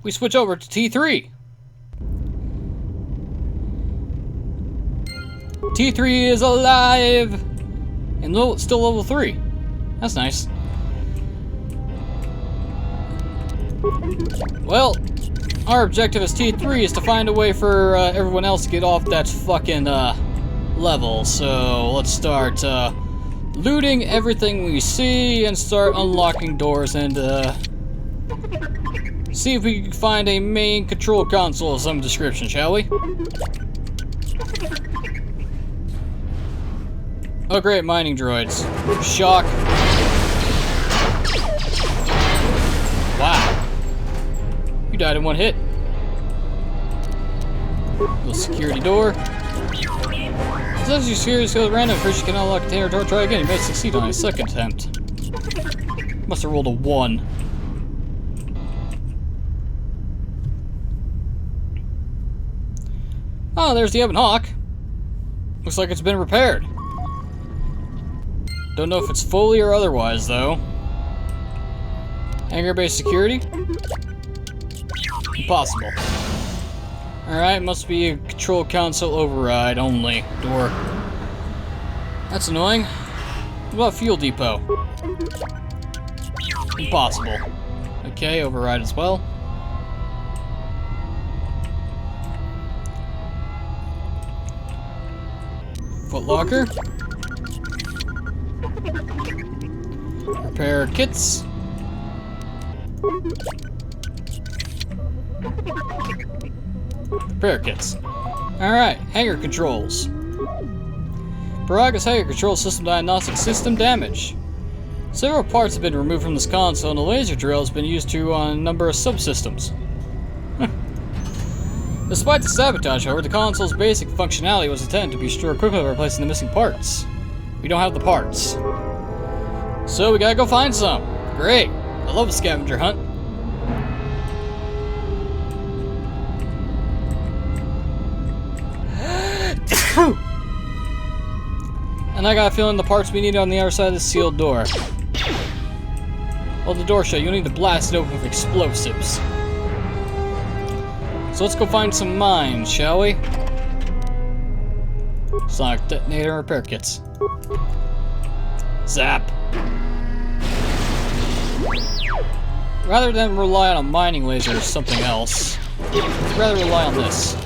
we switch over to T3. T3 is alive! And still level 3. That's nice. Well, our objective as T3 is to find a way for everyone else to get off that fucking level. So let's start looting everything we see and start unlocking doors and see if we can find a main control console of some description, shall we? Oh great, mining droids. Shock. Wow. You died in one hit. Little security door. As long as your security goes random, first you can unlock a container door, try again. You may succeed on a second attempt. Must have rolled a 1. Oh, there's the Ebon Hawk. Looks like it's been repaired. Don't know if it's fully or otherwise, though. Hangar base security? Impossible. Alright, must be a control console override only. Door. That's annoying. What about fuel depot? Impossible. Okay, override as well. Footlocker. Repair kits. Repair kits. Alright, hangar controls. Peragus hangar control system diagnostic system damage. Several parts have been removed from this console and a laser drill has been used to on a number of subsystems. Despite the sabotage, however, the console's basic functionality was intended to be restored quickly by replacing the missing parts. We don't have the parts. So we gotta go find some. Great. I love a scavenger hunt. And I got a feeling the parts we need on the other side of the sealed door. Hold the door shut. You'll need to blast it open with explosives. So let's go find some mines, shall we? Sonic detonator repair kits. Zap. Rather than rely on a mining laser or something else, I'd rather rely on this.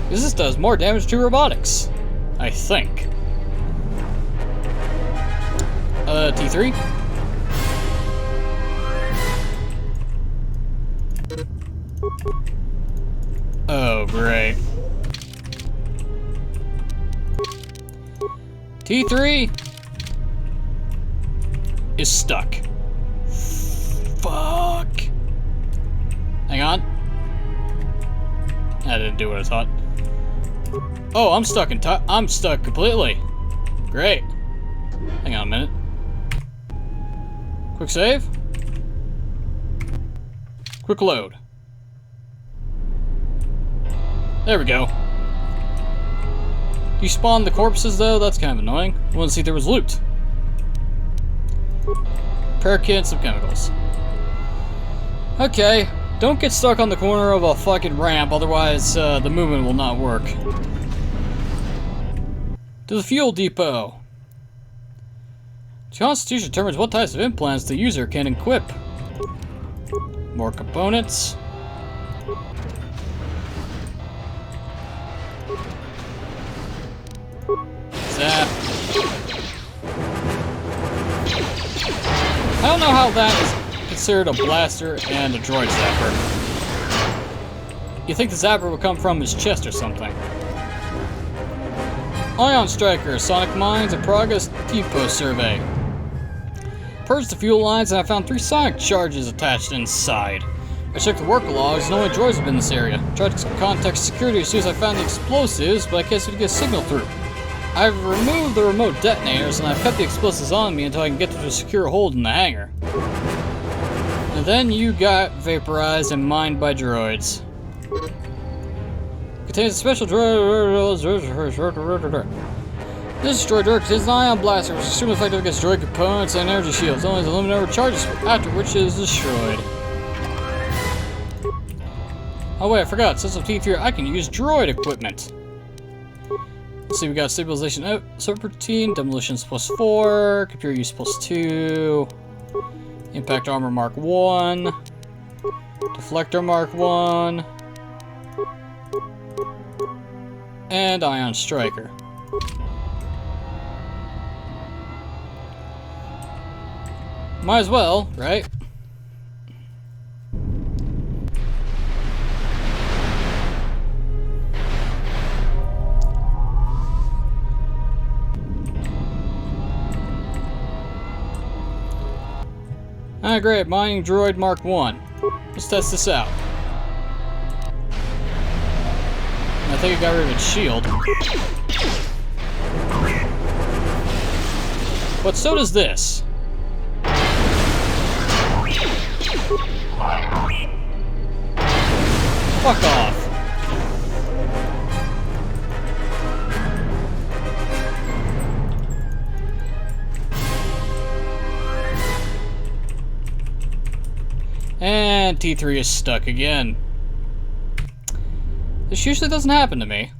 Because this does more damage to robotics, I think. T3? Oh, great. T3 is stuck. Fuck. Hang on. That didn't do what I thought. Oh, I'm stuck I'm stuck completely. Great. Hang on a minute. Quick save. Quick load. There we go. You spawned the corpses though? That's kind of annoying. I want to see if there was loot. Repair kit and some chemicals. Okay, don't get stuck on the corner of a fucking ramp, otherwise the movement will not work. To the fuel depot. The Constitution determines what types of implants the user can equip. More components. Zap. I don't know how that is considered a blaster and a droid zapper. You think the zapper would come from his chest or something. Ion Striker, Sonic Mines, and Peragus Depot Survey. Purged the fuel lines and I found 3 Sonic charges attached inside. I checked the work logs and only droids have been in this area. Tried to contact security as soon as I found the explosives, but I can't seem to get a signal through. I've removed the remote detonators and I've kept the explosives on me until I can get to the secure hold in the hangar. And then you got vaporized and mined by droids. Contains a special droid. This droid contains an ion blaster, which is extremely effective against droid components and energy shields. Only has a limited number of charges, after which it is destroyed. Oh wait, I forgot. Since I'm T3, I can use droid equipment. Let's see, we got stabilization subroutine, demolitions +4, computer use +2, impact armor Mark 1, deflector Mark 1, and ion striker. Might as well, right? Ah, great. Mining droid Mark 1. Let's test this out. I think it got rid of its shield. But so does this. Fuck off. And T3 is stuck again. This usually doesn't happen to me.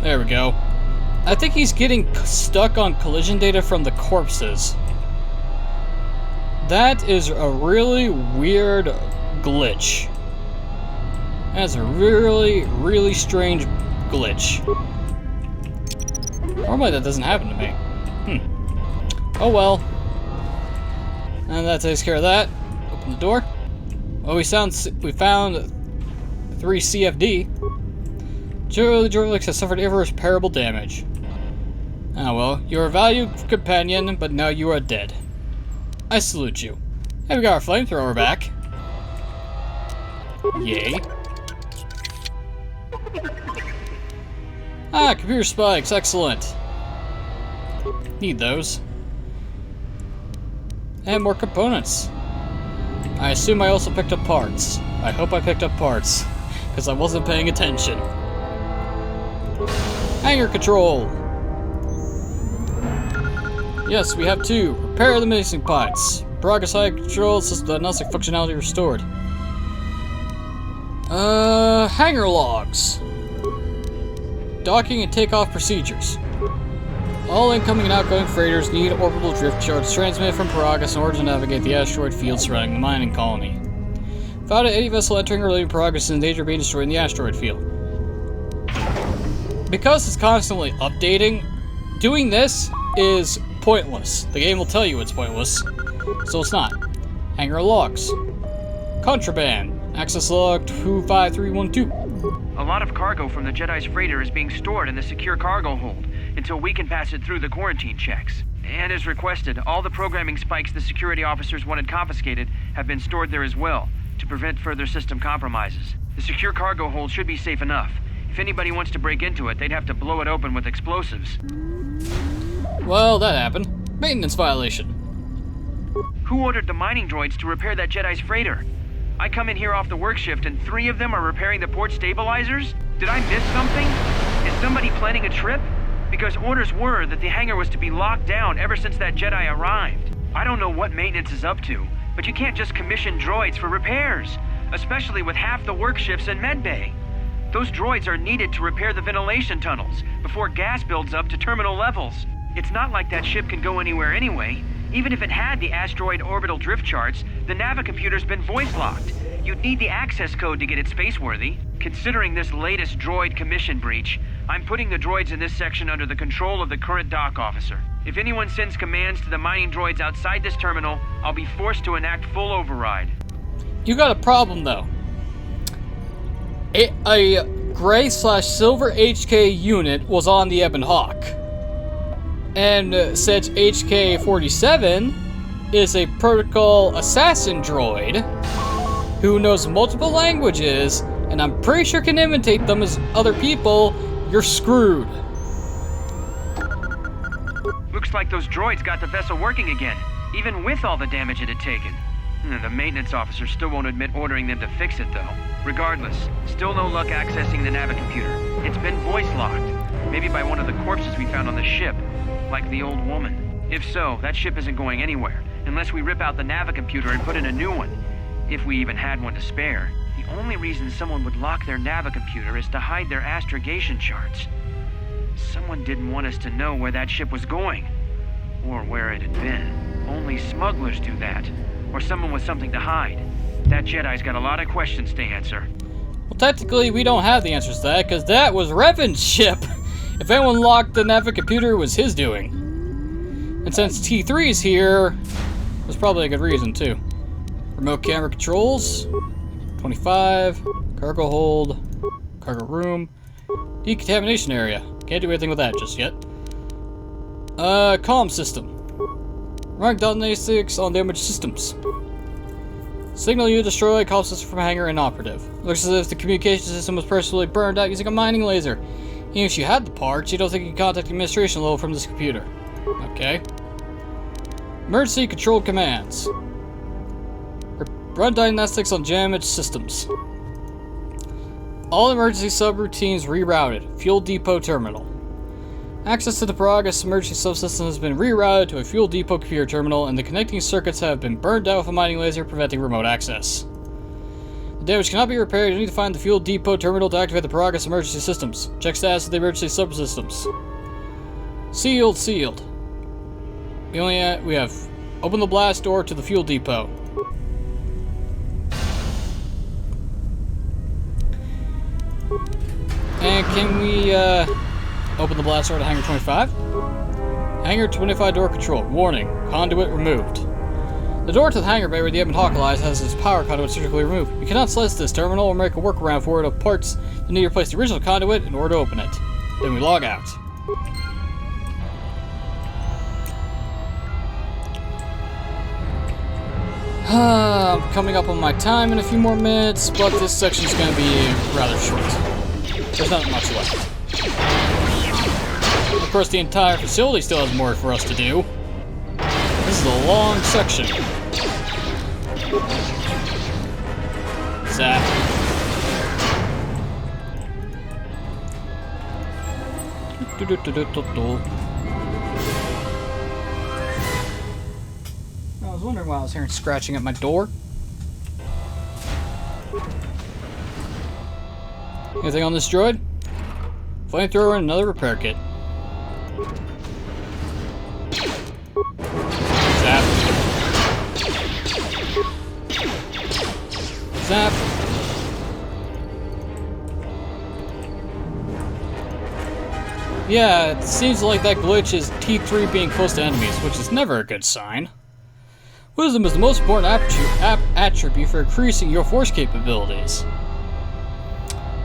There we go. I think he's getting stuck on collision data from the corpses. That is a really weird glitch. That's a really, really strange glitch. Normally that doesn't happen to me. Oh well. And that takes care of that. Open the door. Well, we found 3 CFD. Joe Jorlix has suffered irreparable damage. Ah well, you're a valued companion, but now you are dead. I salute you. And we got our flamethrower back. Yay. Ah, computer spikes, excellent. Need those. And more components. I assume I also picked up parts. I hope I picked up parts, because I wasn't paying attention. Hangar control! Yes, we have 2. Repair the missing parts. Peragus high control system diagnostic functionality restored. Hangar logs. Docking and takeoff procedures. All incoming and outgoing freighters need orbital drift charts transmitted from Peragus in order to navigate the asteroid field surrounding the mining colony. Found any vessel entering or leaving Peragus is in danger of being destroyed in the asteroid field. Because it's constantly updating, doing this is pointless. The game will tell you it's pointless, so it's not. Hangar logs. Contraband. Access log 25312. A lot of cargo from the Jedi's freighter is being stored in the secure cargo hold until we can pass it through the quarantine checks. And as requested, all the programming spikes the security officers wanted confiscated have been stored there as well, to prevent further system compromises. The secure cargo hold should be safe enough. If anybody wants to break into it, they'd have to blow it open with explosives. Well, that happened. Maintenance violation. Who ordered the mining droids to repair that Jedi's freighter? I come in here off the work shift and 3 of them are repairing the port stabilizers? Did I miss something? Is somebody planning a trip? because orders were that the hangar was to be locked down ever since that Jedi arrived. I don't know what maintenance is up to, but you can't just commission droids for repairs, especially with half the work shifts in medbay. Those droids are needed to repair the ventilation tunnels before gas builds up to terminal levels. It's not like that ship can go anywhere anyway. Even if it had the asteroid orbital drift charts, the navicomputer's been voice-locked. You'd need the access code to get it spaceworthy. Considering this latest droid commission breach, I'm putting the droids in this section under the control of the current dock officer. If anyone sends commands to the mining droids outside this terminal, I'll be forced to enact full override. You got a problem, though. A gray/silver HK unit was on the Ebon Hawk. And said HK-47 is a protocol assassin droid who knows multiple languages, and I'm pretty sure can imitate them as other people. You're screwed. Looks like those droids got the vessel working again, even with all the damage it had taken. The maintenance officer still won't admit ordering them to fix it, though. Regardless, still no luck accessing the navicomputer. It's been voice-locked, maybe by one of the corpses we found on the ship, like the old woman. If so, that ship isn't going anywhere, unless we rip out the navicomputer and put in a new one. If we even had one to spare. The only reason someone would lock their navicomputer is to hide their astrogation charts. Someone didn't want us to know where that ship was going, or where it had been. Only smugglers do that, or someone with something to hide. That Jedi's got a lot of questions to answer. Well, technically, we don't have the answers to that, because that was Revan's ship. If anyone locked the navicomputer, it was his doing. And since T3's here, there's probably a good reason, too. Remote camera controls, 25, cargo hold, cargo room, decontamination area. Can't do anything with that just yet. Comm system. Rank .86 on damaged systems. Signal you destroy, comm system from hangar inoperative. Looks as if the communication system was personally burned out using a mining laser. Even if you had the parts, you don't think you can contact the administration level from this computer. Okay. Emergency control commands. Run diagnostics on damaged systems. All emergency subroutines rerouted. Fuel depot terminal. Access to the Peragus emergency subsystem has been rerouted to a fuel depot computer terminal, and the connecting circuits have been burned out with a mining laser, preventing remote access. The damage cannot be repaired. You need to find the fuel depot terminal to activate the Peragus emergency systems. Check status of the emergency subsystems. Sealed, sealed. We have open the blast door to the fuel depot. And can we open the blast door to Hangar 25? Hangar 25 door control. Warning, conduit removed. The door to the hangar bay where the Ebon Hawk lies has its power conduit surgically removed. You cannot slice this terminal or make a workaround for it of parts. You need to replace the original conduit in order to open it. Then we log out. I'm coming up on my time in a few more minutes, but this section is going to be rather short. There's not much left. Of course, the entire facility still has more for us to do. This is a long section. Zap. I was wondering why I was hearing scratching at my door. Anything on this droid? Flamethrower and another repair kit. Zap. Zap. Yeah, it seems like that glitch is T3 being close to enemies, which is never a good sign. Wisdom is the most important attribute for increasing your force capabilities.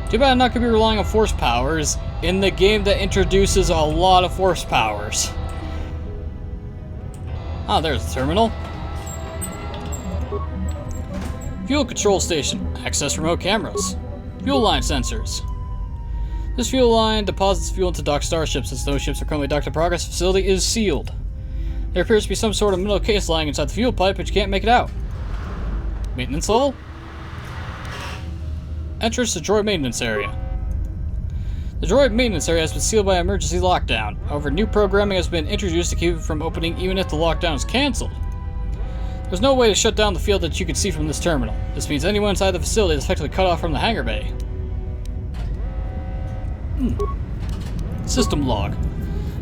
Too bad I'm not going to be relying on force powers in the game that introduces a lot of force powers. Ah, there's the terminal. Fuel control station. Access remote cameras. Fuel line sensors. This fuel line deposits fuel into docked starships. Since those ships are currently docked at Peragus facility is sealed. There appears to be some sort of metal case lying inside the fuel pipe, but you can't make it out. Maintenance level? Entrance to droid maintenance area. The droid maintenance area has been sealed by emergency lockdown. However, new programming has been introduced to keep it from opening even if the lockdown is cancelled. There's no way to shut down the field that you can see from this terminal. This means anyone inside the facility is effectively cut off from the hangar bay. System log.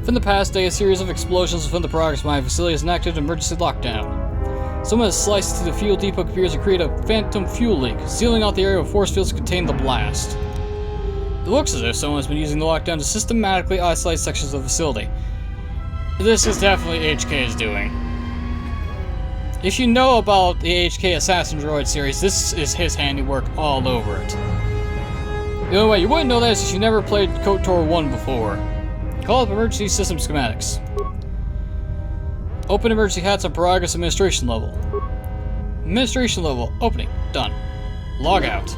Within the past day, a series of explosions within the Peragus mine facility has enacted an emergency lockdown. Someone has sliced through the fuel depot computers and created a phantom fuel leak, sealing out the area with force fields to contain the blast. It looks as if someone has been using the lockdown to systematically isolate sections of the facility. This is definitely HK's doing. If you know about the HK Assassin Droid series, this is his handiwork all over it. The only way you wouldn't know that is if you never played KOTOR 1 before. Call up emergency system schematics. Open emergency hats on Peragus administration level. Administration level opening. Done. Log out.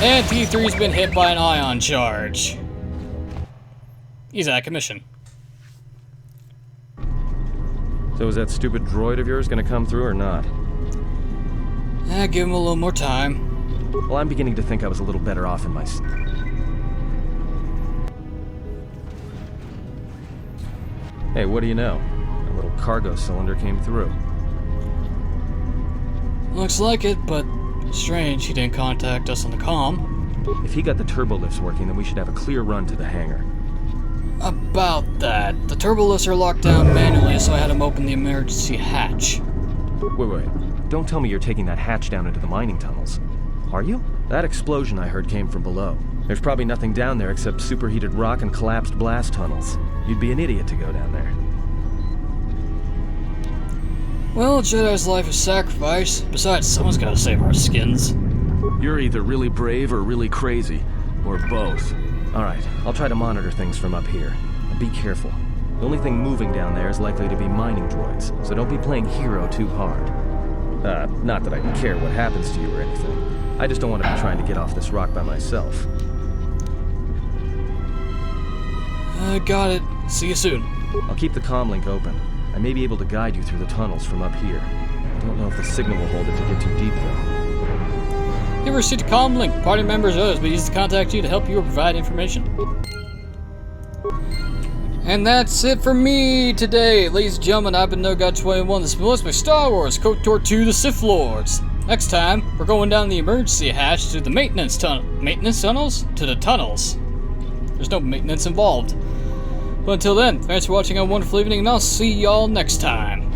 And T3's been hit by an ion charge. He's out of commission. So is that stupid droid of yours gonna come through or not? Give him a little more time. Well, I'm beginning to think I was a little better off in my... Hey, what do you know? A little cargo cylinder came through. Looks like it, but strange he didn't contact us on the comm. If he got the turbo lifts working, then we should have a clear run to the hangar. About that, the turbo lifts are locked down manually, so I had him open the emergency hatch. Wait. Don't tell me you're taking that hatch down into the mining tunnels. Are you? That explosion I heard came from below. There's probably nothing down there except superheated rock and collapsed blast tunnels. You'd be an idiot to go down there. Well, a Jedi's life is sacrifice. Besides, someone's gotta save our skins. You're either really brave or really crazy. Or both. Alright, I'll try to monitor things from up here. And be careful. The only thing moving down there is likely to be mining droids, so don't be playing hero too hard. Not that I care what happens to you or anything. I just don't want to be trying to get off this rock by myself. Got it. See you soon. I'll keep the comm link open. I may be able to guide you through the tunnels from up here. Don't know if the signal will hold if you get too deep, though. You received a comm link. Party members or others may use to contact you to help you or provide information. And that's it for me today, ladies and gentlemen. I've been NoGod21. This has been my Star Wars KOTOR 2: The Sith Lords. Next time, we're going down the emergency hatch to the maintenance tunnels? To the tunnels. There's no maintenance involved. But until then, thanks for watching. Have a wonderful evening, and I'll see y'all next time.